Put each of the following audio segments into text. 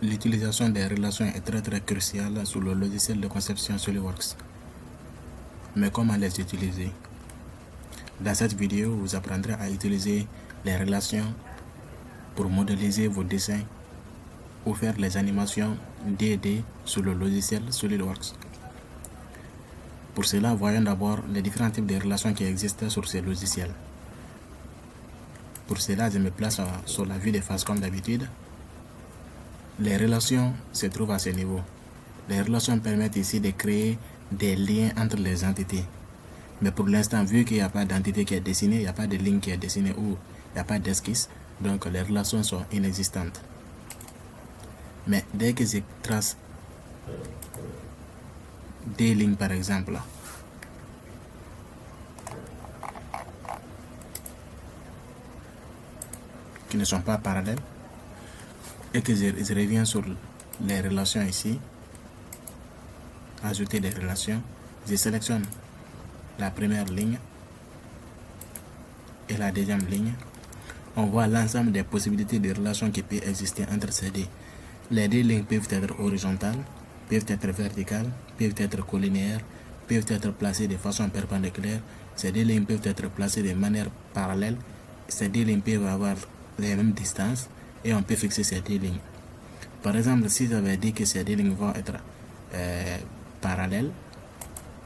L'utilisation des relations est très cruciale sur le logiciel de conception SolidWorks. Mais comment les utiliser? Dans cette vidéo, vous apprendrez à utiliser les relations pour modéliser vos dessins ou faire les animations 2D sur le logiciel SolidWorks. Pour cela, voyons d'abord les différents types de relations qui existent sur ces logiciels. Pour cela, je me place sur la vue de face comme d'habitude. Les relations se trouvent à ce niveau. Les relations permettent ici de créer des liens entre les entités. Mais pour l'instant, vu qu'il n'y a pas d'entité qui est dessinée, il n'y a pas de ligne qui est dessinée ou il n'y a pas d'esquisse, donc les relations sont inexistantes. Mais dès que je trace des lignes par exemple, qui ne sont pas parallèles, et que je reviens sur les relations ici, ajouter des relations, je sélectionne la première ligne et la deuxième ligne, on voit l'ensemble des possibilités de relations qui peuvent exister entre ces deux. Les deux lignes peuvent être horizontales, peuvent être verticales, peuvent être collinéaires, peuvent être placées de façon perpendiculaire. Ces deux lignes peuvent être placées de manière parallèle. Ces deux lignes peuvent avoir les mêmes distances et on peut fixer ces deux lignes. Par exemple, si j'avais dit que ces deux lignes vont être parallèles,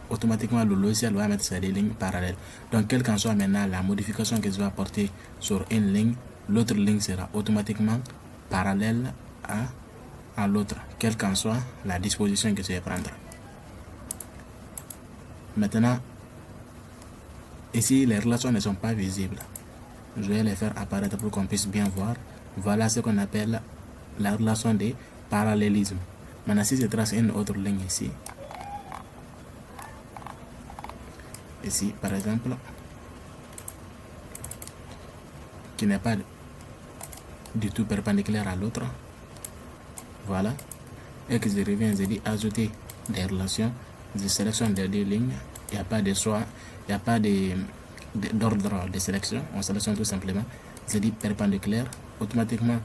automatiquement le logiciel va mettre ces deux lignes parallèles. Donc, quelle qu'en soit maintenant la modification que je vais apporter sur une ligne, l'autre ligne sera automatiquement parallèle à l'autre, quelle qu'en soit la disposition que je vais prendre. Maintenant, ici, les relations ne sont pas visibles. Je vais les faire apparaître pour qu'on puisse bien voir. Voilà ce qu'on appelle la relation de parallélisme. Maintenant, si je trace une autre ligne ici, par exemple, qui n'est pas du tout perpendiculaire à l'autre, voilà, et que je reviens, je dis ajouter des relations, je sélectionne les deux lignes, il n'y a pas de choix, il n'y a pas d'ordre de sélection, on sélectionne tout simplement, je dis perpendiculaire, automatiquement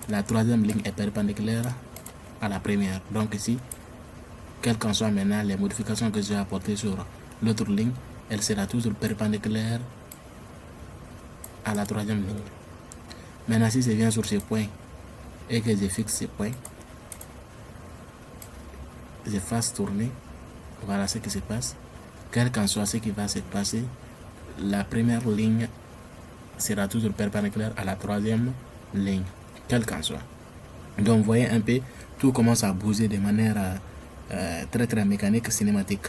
la troisième ligne est perpendiculaire à la première. Donc ici, quelles qu'en soient maintenant les modifications que je vais apporter sur l'autre ligne, elle sera toujours perpendiculaire à la troisième ligne. Maintenant, si je viens sur ce point et que je fixe ce point, je fasse tourner, voilà ce qui se passe. Quel qu'en soit ce qui va se passer, la première ligne sera toujours perpendiculaire à la troisième ligne, quel qu'en soit. Donc, vous voyez un peu, tout commence à bouger de manière très mécanique, cinématique.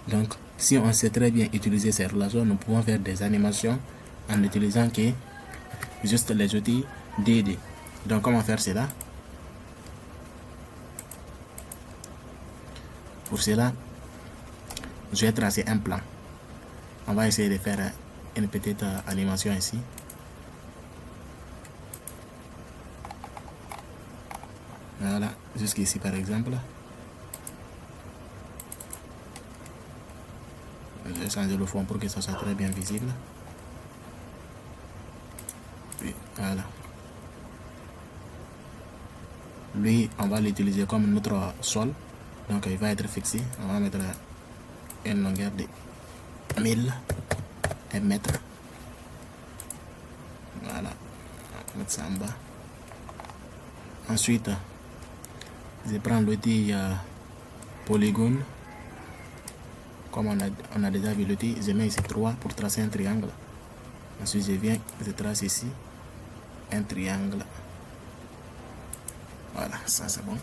Donc, si on sait très bien utiliser ces relations, nous pouvons faire des animations en utilisant juste les outils 2D. Donc, comment faire cela? Pour cela, je vais tracer un plan. On va essayer de faire une petite animation ici. Voilà, jusqu'ici par exemple. Je vais changer le fond pour que ça soit très bien visible. Puis, voilà. Lui, on va l'utiliser comme notre sol. Donc, il va être fixé. On va mettre une longueur de 1000 mètres. Voilà. On va mettre ça en bas. Ensuite, je prends l'outil polygone. Comme on a déjà vu l'outil, je mets ici 3 pour tracer un triangle. Ensuite, je viens, je trace ici un triangle. Voilà, ça c'est bon.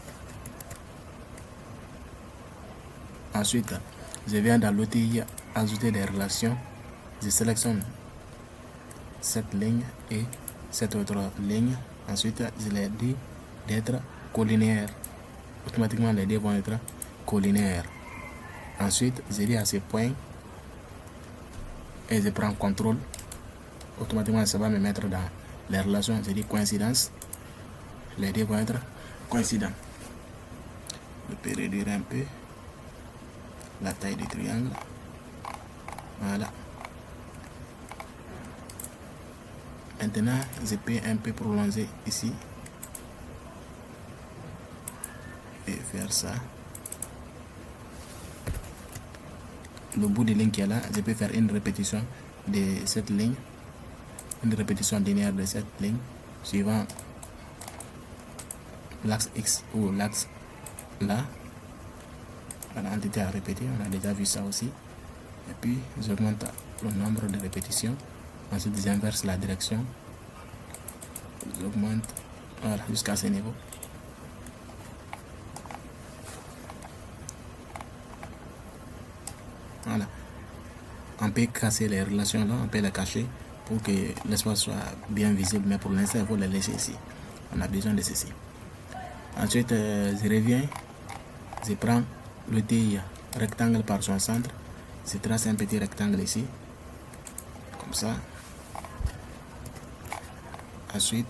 Ensuite, je viens dans l'outil ajouter des relations. Je sélectionne cette ligne et cette autre ligne. Ensuite, je les dis d'être collinéaires. Automatiquement, les deux vont être collinéaires. Ensuite, je dis à ce point et je prends contrôle. Automatiquement, ça va me mettre dans les relations. Je dis coïncidence. Les deux vont être coïncidents. Je peux réduire un peu la taille du triangle. Voilà. Maintenant, je peux un peu prolonger ici. et faire ça. Le bout de ligne qui est là, je peux faire une répétition de cette ligne, une répétition linéaire de cette ligne suivant l'axe X ou l'axe là. Voilà, entité à répéter, on a déjà vu ça aussi. Et puis j'augmente le nombre de répétitions. Ensuite j'inverse la direction. J'augmente, voilà, jusqu'à ce niveau. Voilà. On peut casser les relations là, on peut les cacher pour que l'espace soit bien visible, mais pour l'instant il faut les laisser ici. On a besoin de ceci. Ensuite je reviens, je prends le TI rectangle par son centre, je trace un petit rectangle ici, comme ça. Ensuite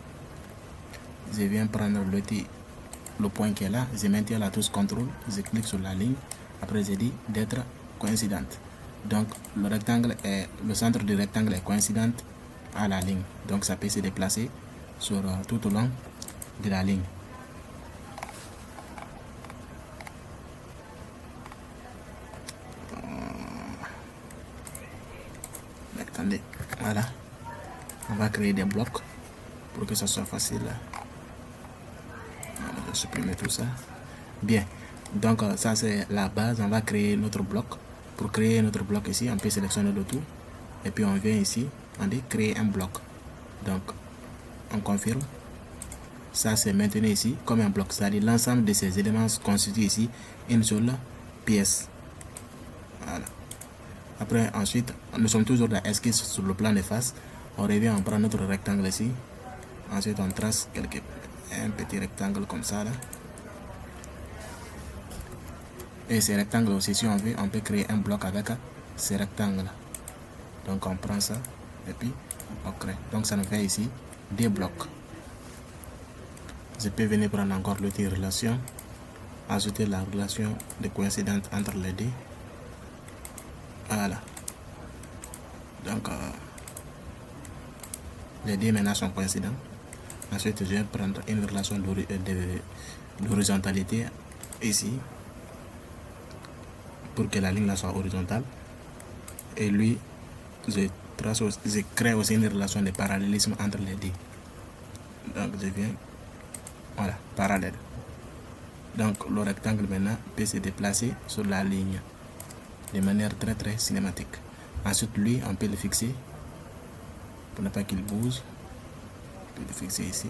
je viens prendre le point qui est là, je maintiens la touche CTRL, je clique sur la ligne, après je dis d'être coïncidente. Donc le centre du rectangle est coïncident à la ligne, donc ça peut se déplacer sur tout au long de la ligne. Attendez, voilà, on va créer des blocs pour que ça soit facile. On va supprimer tout ça. Bien, donc ça c'est la base. On va créer notre bloc. Pour créer notre bloc ici, on peut sélectionner le tout et puis on vient ici, on dit créer un bloc. Donc on confirme. Ça c'est maintenu ici comme un bloc, c'est-à-dire l'ensemble de ces éléments constitue ici une seule pièce. Voilà. Après, ensuite, nous sommes toujours dans esquisse sur le plan de face. On revient, on prend notre rectangle ici. Ensuite, on trace un petit rectangle comme ça là. Et ces rectangles aussi, si on veut, on peut créer un bloc avec ces rectangles là. Donc on prend ça et puis on crée. Donc ça nous fait ici des blocs. Je peux venir prendre encore l'outil relation, ajouter la relation de coïncidence entre les deux. Voilà. Donc les deux maintenant sont coïncidents. Ensuite je vais prendre une relation d'horizontalité ici pour que la ligne là soit horizontale. Et lui, je crée aussi une relation de parallélisme entre les deux. Donc je viens, voilà, parallèle. Donc le rectangle maintenant peut se déplacer sur la ligne de manière très cinématique. Ensuite lui, on peut le fixer pour ne pas qu'il bouge. On peut le fixer ici.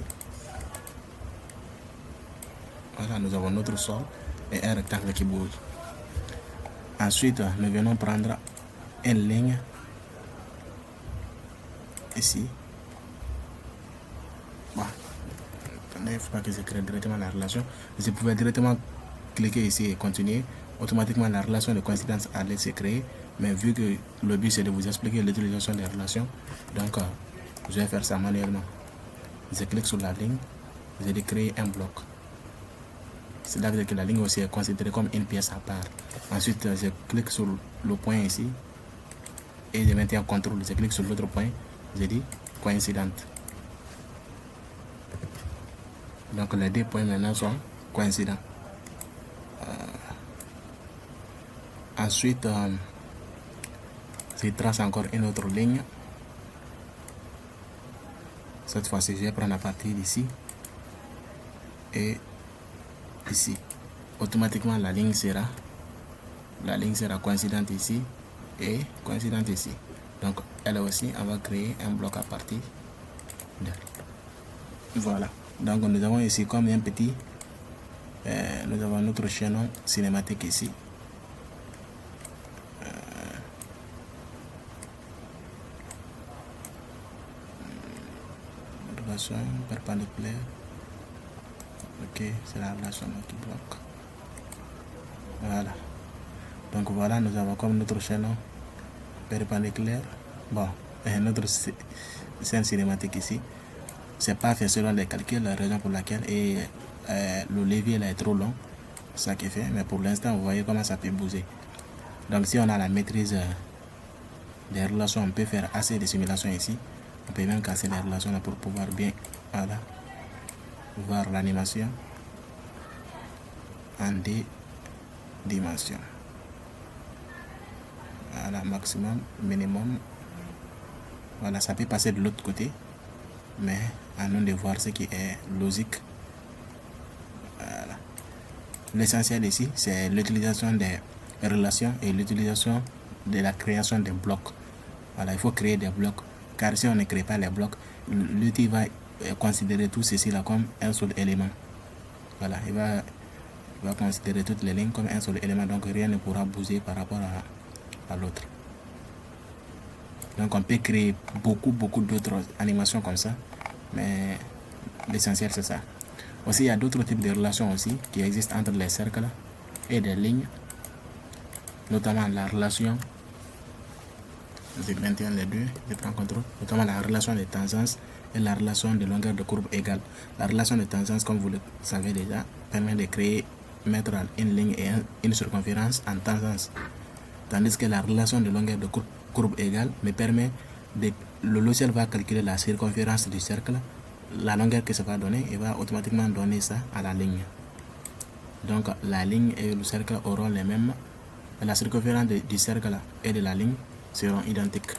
Voilà, nous avons notre sol et un rectangle qui bouge. Ensuite, nous venons prendre une ligne ici. Bon, il ne faut pas que je crée directement la relation. Je pouvais directement cliquer ici et continuer. Automatiquement, la relation de coïncidence allait se créer. Mais vu que le but c'est de vous expliquer l'utilisation des relations, donc je vais faire ça manuellement. Je clique sur la ligne, je vais créer un bloc. C'est là que la ligne aussi est considérée comme une pièce à part. Ensuite, je clique sur le point ici et je maintiens CTRL. Je clique sur l'autre point, je dis coïncidente. Donc les deux points maintenant sont coïncidents. Ensuite, je trace encore une autre ligne. Cette fois-ci, je vais prendre à partir d'ici et ici. Automatiquement, la ligne sera coïncidente ici et coïncidente ici. Donc, elle aussi, on va créer un bloc à partir d'elle. Voilà. Donc, nous avons ici comme un petit, nous avons notre chaînon cinématique ici. Relation perpendiculaire. Ok, c'est la relation qui bloque. Voilà. Donc voilà, nous avons comme notre chaînon perpendiculaire. Bon, notre scène cinématique ici. C'est pas fait selon les calculs, la raison pour laquelle le levier là est trop long. Ça qui fait, mais pour l'instant, vous voyez comment ça peut bouger. Donc si on a la maîtrise des relations, on peut faire assez de simulations ici. On peut même casser les relations là pour pouvoir bien, voilà, voir l'animation. en 2 dimensions. Voilà, maximum, minimum. Voilà, ça peut passer de l'autre côté, mais à nous de voir ce qui est logique. Voilà. L'essentiel ici, c'est l'utilisation des relations et l'utilisation de la création des blocs. Voilà, il faut créer des blocs, car si on ne crée pas les blocs, l'outil va considérer tout ceci là comme un seul élément. Voilà, il va considérer toutes les lignes comme un seul élément, donc rien ne pourra bouger par rapport à l'autre. Donc on peut créer beaucoup d'autres animations comme ça, mais l'essentiel c'est ça. Aussi, il y a d'autres types de relations aussi qui existent entre les cercles et des lignes, notamment la relation, je maintiens les deux, je prends contrôle, notamment la relation de tangence et la relation de longueur de courbe égale. La relation de tangence, comme vous le savez déjà, permet de mettre une ligne et une circonférence en tangence, tandis que la relation de longueur de courbe égale me permet le logiciel va calculer la circonférence du cercle, la longueur que ça va donner, et va automatiquement donner ça à la ligne. Donc la ligne et le cercle auront les mêmes, la circonférence du cercle et de la ligne seront identiques.